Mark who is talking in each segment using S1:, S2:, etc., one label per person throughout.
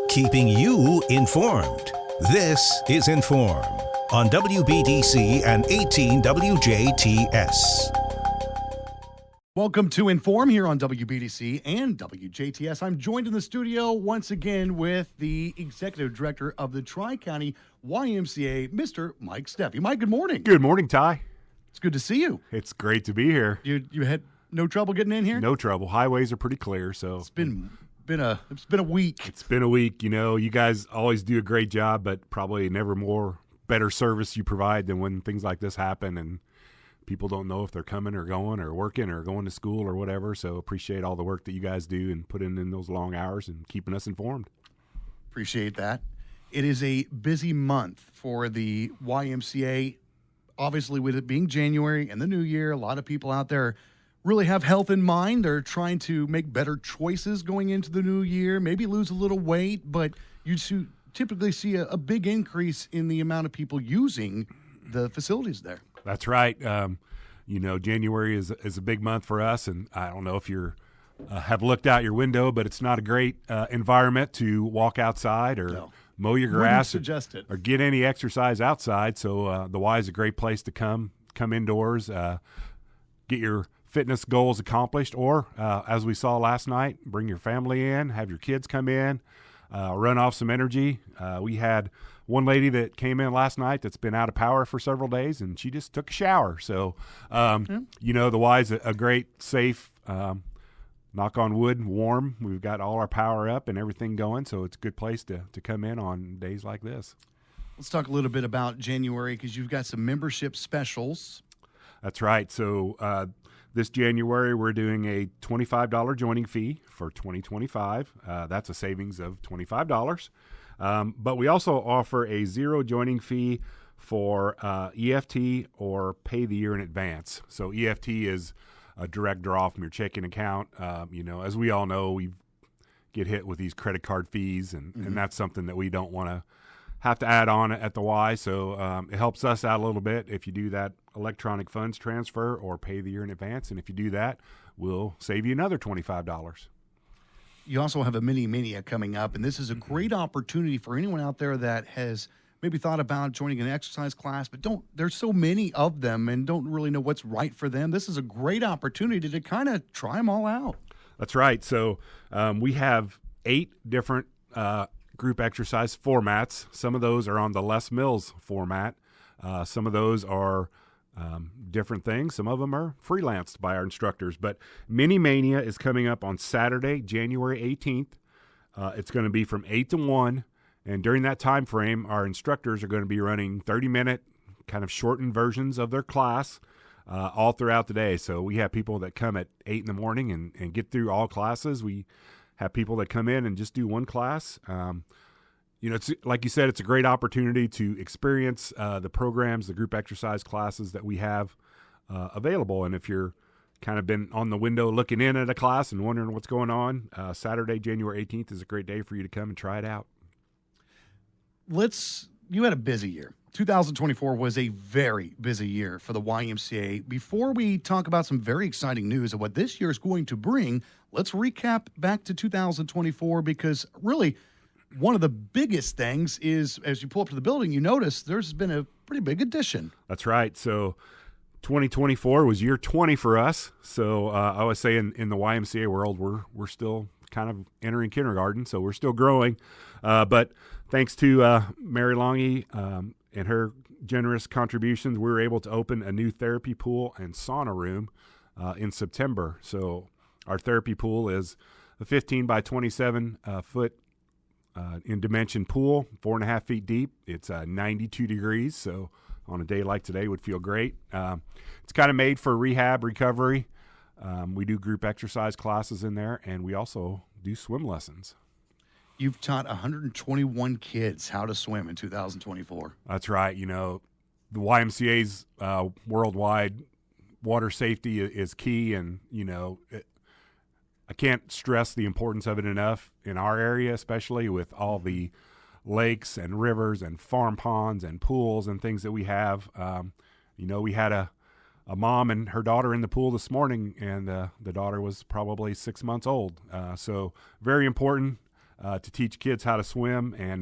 S1: Keeping you informed. This is In.form on WBDC and 18 WJTS.
S2: Welcome to In.form here on WBDC and WJTS. I'm joined in the studio once again with the Executive Director of the Tri-County YMCA, Mr. Mike Steffe. Mike, good morning.
S3: Good morning, Ty.
S2: It's good to see you.
S3: It's great to be here.
S2: You had no trouble getting in here?
S3: No trouble. Highways are pretty clear, so
S2: It's been a week.
S3: It's been a week. You know, you guys always do a great job, but probably never more better service you provide than when things like this happen and people don't know if they're coming or going or working or going to school or whatever. So appreciate all the work that you guys do and put in those long hours and keeping us informed.
S2: Appreciate that. It is a busy month for the YMCA. Obviously, with it being January and the new year, a lot of people out there really have health in mind. They're trying to make better choices going into the new year, maybe lose a little weight, but you typically see a big increase in the amount of people using the facilities there.
S3: That's right. You know, January is a big month for us, and I don't know if you're have looked out your window, but it's not a great environment to walk outside or mow your grass or get any exercise outside. So the Y is a great place to come indoors, get your fitness goals accomplished, or as we saw last night, bring your family in, have your kids come in, run off some energy. We had one lady that came in last night that's been out of power for several days, and she just took a shower. So, you know, the Y is a great, safe, knock on wood, warm. We've got all our power up and everything going, so it's a good place to come in on days like this.
S2: Let's talk a little bit about January because you've got some membership specials.
S3: That's right. So this January, we're doing a $25 joining fee for 2025. That's a savings of $25. But we also offer a zero joining fee for EFT or pay the year in advance. So EFT is a direct draw from your checking account. You know, as we all know, we get hit with these credit card fees, and that's something that we don't want to have to add on at the Y. So it helps us out a little bit if you do that electronic funds transfer or pay the year in advance. And if you do that, we'll save you another $25.
S2: You also have a mini mania coming up, and this is a great opportunity for anyone out there that has maybe thought about joining an exercise class, but there's so many of them and don't really know what's right for them. This is a great opportunity to kind of try them all out.
S3: That's right. So we have 8 different group exercise formats. Some of those are on the Les Mills format. Some of those are different things. Some of them are freelanced by our instructors. But Mini Mania is coming up on Saturday, January 18th. It's going to be from 8 to 1. And during that time frame, our instructors are going to be running 30-minute kind of shortened versions of their class all throughout the day. So we have people that come at 8 in the morning and get through all classes. We have people that come in and just do one class. You know, it's like you said, it's a great opportunity to experience the programs, the group exercise classes that we have available. And if you're kind of been on the window looking in at a class and wondering what's going on, Saturday, January 18th is a great day for you to come and try it out.
S2: You had a busy year. 2024 was a very busy year for the YMCA. Before we talk about some very exciting news of what this year is going to bring, let's recap back to 2024 because really one of the biggest things is as you pull up to the building, you notice there's been a pretty big addition.
S3: That's right. So 2024 was year 20 for us. So I always say in the YMCA world, we're still kind of entering kindergarten, so we're still growing. But thanks to Mary Longy and her generous contributions, we were able to open a new therapy pool and sauna room in September. So our therapy pool is a 15 by 27 foot in dimension pool, 4.5 feet deep. It's 92 degrees, so on a day like today would feel great. It's kind of made for rehab, recovery. We do group exercise classes in there, and we also do swim lessons.
S2: You've taught 121 kids how to swim in 2024.
S3: That's right. You know, the YMCA's worldwide water safety is key, and, you know, I can't stress the importance of it enough in our area, especially with all the lakes and rivers and farm ponds and pools and things that we have. You know, we had a mom and her daughter in the pool this morning, and the daughter was probably 6 months old. So very important. to teach kids how to swim. And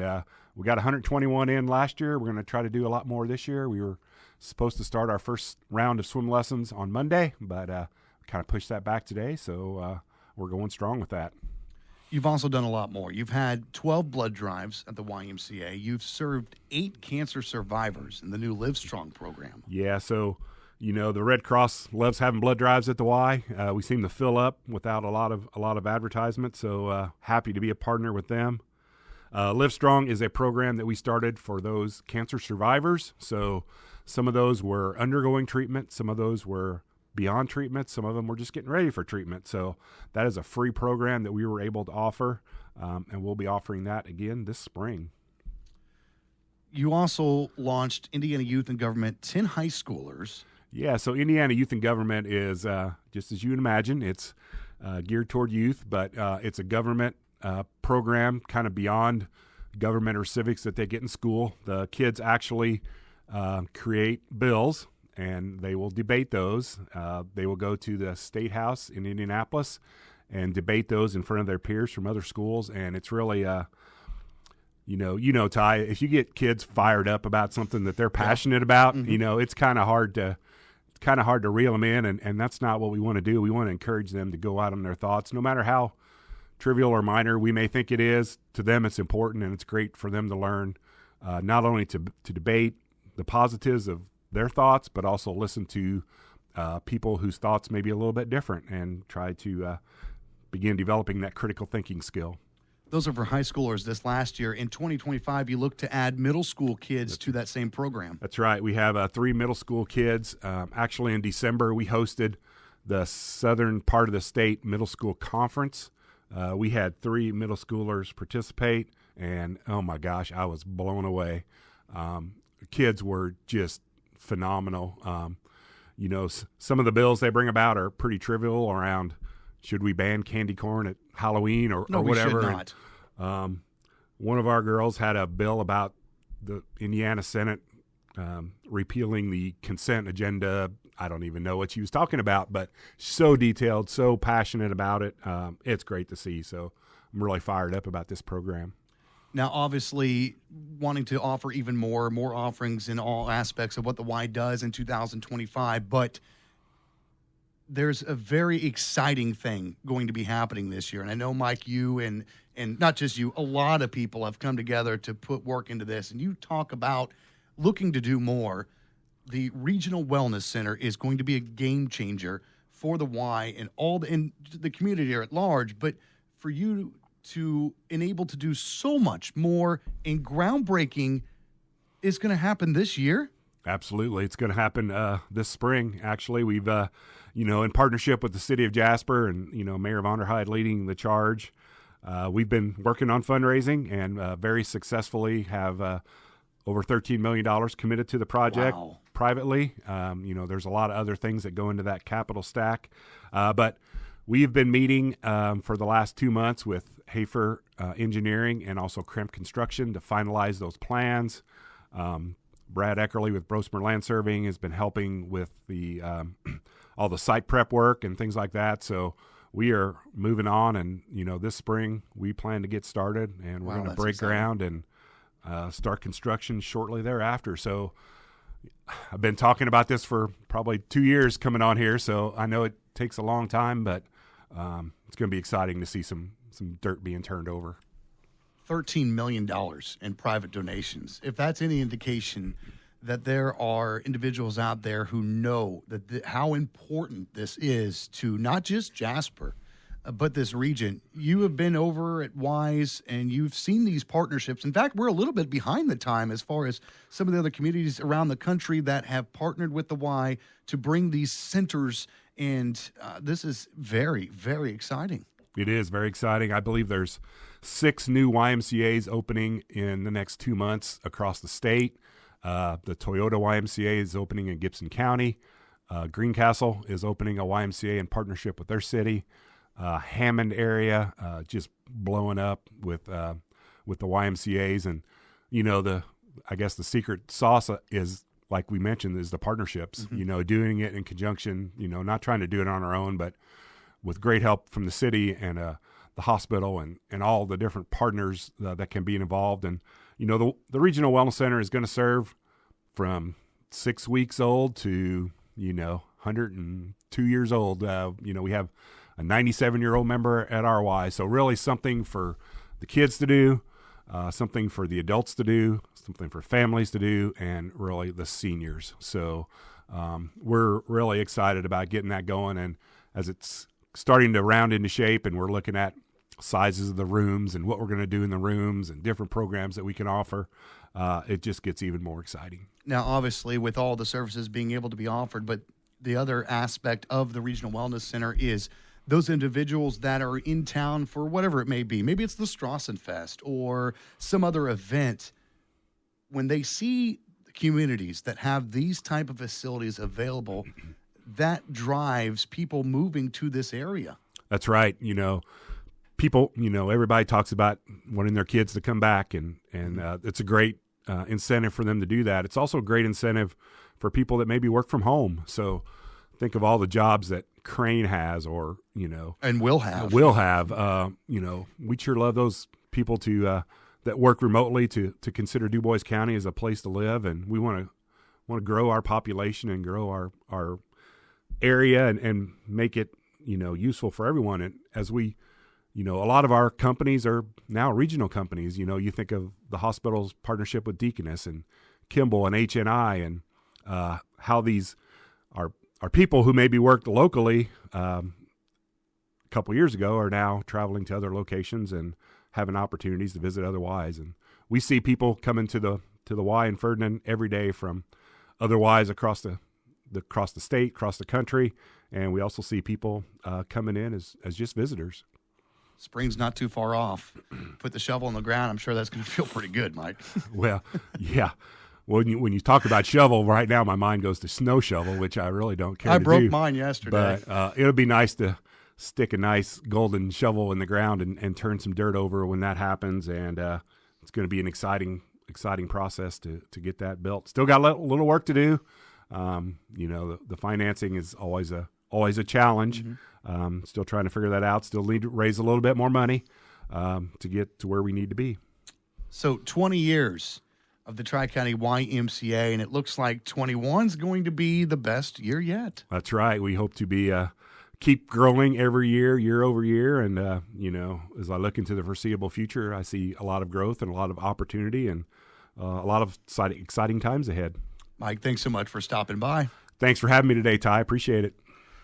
S3: we got 121 in last year. We're going to try to do a lot more this year. We were supposed to start our first round of swim lessons on Monday, but kind of pushed that back today. So we're going strong with that.
S2: You've also done a lot more. You've had 12 blood drives at the YMCA. You've served 8 cancer survivors in the new Live Strong program.
S3: Yeah, so, the Red Cross loves having blood drives at the Y. We seem to fill up without a lot of advertisement, so happy to be a partner with them. Live Strong is a program that we started for those cancer survivors. So some of those were undergoing treatment. Some of those were beyond treatment. Some of them were just getting ready for treatment. So that is a free program that we were able to offer, and we'll be offering that again this spring.
S2: You also launched Indiana Youth in Government, 10 high schoolers.
S3: Yeah, so Indiana Youth in Government is, just as you would imagine, it's geared toward youth, but it's a government program kind of beyond government or civics that they get in school. The kids actually create bills, and they will debate those. They will go to the State House in Indianapolis and debate those in front of their peers from other schools. And it's really, Ty, if you get kids fired up about something that they're passionate about, it's kind of hard to reel them in. And that's not what we want to do. We want to encourage them to go out on their thoughts, no matter how trivial or minor we may think it is. To them, it's important, and it's great for them to learn not only to debate the positives of their thoughts, but also listen to people whose thoughts may be a little bit different and try to begin developing that critical thinking skill.
S2: Those are for high schoolers this last year. In 2025, you look to add middle school kids to that same program.
S3: That's right. We have 3 middle school kids. Actually, in December, we hosted the southern part of the state middle school conference. We had 3 middle schoolers participate, and oh my gosh, I was blown away. Kids were just phenomenal. Some of the bills they bring about are pretty trivial around should we ban candy corn at Halloween or whatever.
S2: We should not.
S3: One of our girls had a bill about the Indiana Senate repealing the consent agenda. I don't even know what she was talking about, but so detailed, so passionate about it. It's great to see. So I'm really fired up about this program.
S2: Now, obviously, wanting to offer even more offerings in all aspects of what the Y does in 2025, but there's a very exciting thing going to be happening this year. And I know, Mike, you and not just you, a lot of people have come together to put work into this. And you talk about looking to do more. The Regional Wellness Center is going to be a game changer for the Y and in the community here at large, but for you to enable to do so much more, and groundbreaking is going to happen this year?
S3: Absolutely. It's going to happen this spring. Actually, we've, in partnership with the city of Jasper and, Mayor Vonderheide leading the charge, we've been working on fundraising and very successfully have over $13 million committed to the project.
S2: Wow.
S3: Privately. There's a lot of other things that go into that capital stack. But we've been meeting for the last 2 months with Hafer Engineering and also Kremp Construction to finalize those plans. Brad Eckerly with Brosmer Land Surveying has been helping with the all the site prep work and things like that. So we are moving on, and this spring we plan to get started, and we're going to break ground and start construction shortly thereafter. So I've been talking about this for probably 2 years coming on here, so I know it takes a long time, but it's going to be exciting to see some dirt being turned over.
S2: $13 million in private donations. If that's any indication that there are individuals out there who know that how important this is to not just Jasper, but this region. You have been over at WISE and you've seen these partnerships. In fact, we're a little bit behind the time as far as some of the other communities around the country that have partnered with the Y to bring these centers. And this is very, very exciting.
S3: It is very exciting. I believe there's 6 new YMCAs opening in the next 2 months across the state. The Toyota YMCA is opening in Gibson County. Greencastle is opening a YMCA in partnership with their city. Hammond area just blowing up with the YMCAs, and I guess the secret sauce is, like we mentioned, is the partnerships.
S2: Mm-hmm.
S3: Doing it in conjunction. Not trying to do it on our own, but with great help from the city and the hospital and all the different partners that can be involved. And, the Regional Wellness Center is going to serve from 6 weeks old to, 102 years old. We have a 97-year-old member at RY. So really something for the kids to do, something for the adults to do, something for families to do, and really the seniors. So we're really excited about getting that going. And as it's starting to round into shape and we're looking at sizes of the rooms and what we're going to do in the rooms and different programs that we can offer, it just gets even more exciting.
S2: Now, obviously, with all the services being able to be offered, but the other aspect of the Regional Wellness Center is those individuals that are in town for whatever it may be. Maybe it's the Strassenfest or some other event. When they see the communities that have these type of facilities available, that drives people moving to this area.
S3: That's right. People, everybody talks about wanting their kids to come back, and it's a great incentive for them to do that. It's also a great incentive for people that maybe work from home. So think of all the jobs that Crane has, or
S2: and will have.
S3: We sure love those people to that work remotely to consider Du Bois County as a place to live, and we want to grow our population and grow our area and make it useful for everyone. And as we a lot of our companies are now regional companies. You think of the hospital's partnership with Deaconess and Kimball and HNI, and how these are people who maybe worked locally a couple years ago are now traveling to other locations and having opportunities to visit otherwise. And we see people coming to the Y in Ferdinand every day from otherwise across the state, across the country, and we also see people coming in as just visitors.
S2: Spring's not too far off. Put the shovel in the ground. I'm sure that's going to feel pretty good, Mike.
S3: Well, yeah. When you talk about shovel, right now my mind goes to snow shovel, which I really don't care to do.
S2: I broke mine yesterday.
S3: But it'll be nice to stick a nice golden shovel in the ground and turn some dirt over when that happens. And it's going to be an exciting process to get that built. Still got a little work to do. The financing is always a challenge. Mm-hmm. Still trying to figure that out. Still need to raise a little bit more money to get to where we need to be.
S2: So 20 years of the Tri-County YMCA, and it looks like 21 is going to be the best year yet.
S3: That's right. We hope to be keep growing every year over year. And, as I look into the foreseeable future, I see a lot of growth and a lot of opportunity and a lot of exciting times ahead.
S2: Mike, thanks so much for stopping by.
S3: Thanks for having me today, Ty. Appreciate it.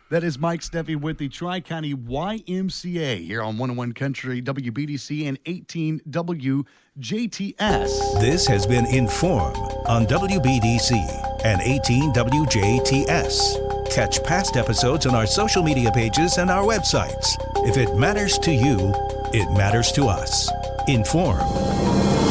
S2: That is Mike Steffe with the Tri-County YMCA here on 101 Country WBDC and 18 WJTS.
S1: This has been In.form on WBDC and 18 WJTS. Catch past episodes on our social media pages and our websites. If it matters to you, it matters to us. In.form.